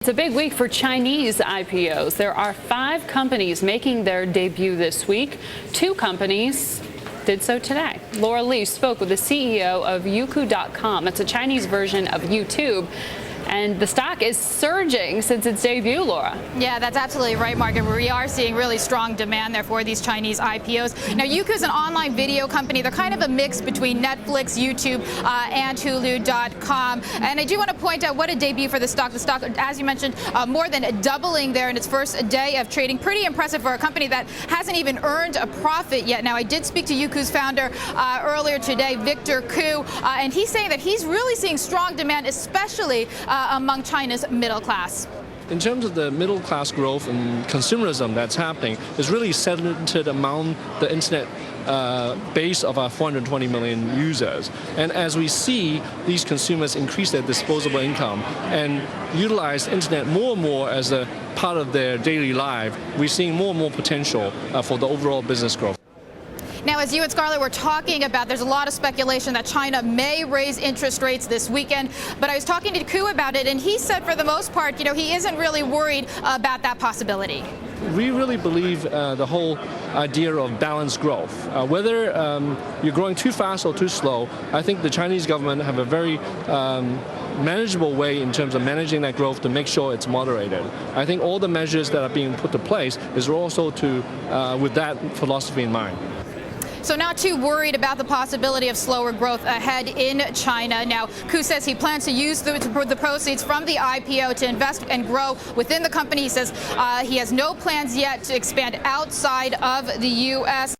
It's a big week for Chinese IPOs. There are 5 companies making their debut this week. 2 companies did so today. Laura Lee spoke with the CEO of Youku.com. That's a Chinese version of YouTube. And the stock is surging since its debut, Laura. Yeah, that's absolutely right, Margaret. We are seeing really strong demand there for these Chinese IPOs. Now, Youku is an online video company. They're kind of a mix between Netflix, YouTube, and Hulu.com. And I do want to point out what a debut for the stock. The stock, as you mentioned, more than doubling there in its first day of trading. Pretty impressive for a company that hasn't even earned a profit yet. Now, I did speak to Youku's founder earlier today, Victor Koo, and he's saying that he's really seeing strong demand, especially among China's middle class. In terms of the middle class growth and consumerism that's happening, is really centered among the internet base of our 420 million users. And as we see these consumers increase their disposable income and utilize internet more and more as a part of their daily life, we're seeing more and more potential for the overall business growth. Now, as you and Scarlett were talking about, there's a lot of speculation that China may raise interest rates this weekend. But I was talking to Koo about it, and he said for the most part, he isn't really worried about that possibility. We really believe the whole idea of balanced growth. Whether you're growing too fast or too slow, I think the Chinese government have a very manageable way in terms of managing that growth to make sure it's moderated. I think all the measures that are being put to place is also with that philosophy in mind. So not too worried about the possibility of slower growth ahead in China. Now, Koo says he plans to use the proceeds from the IPO to invest and grow within the company. He says he has no plans yet to expand outside of the U.S.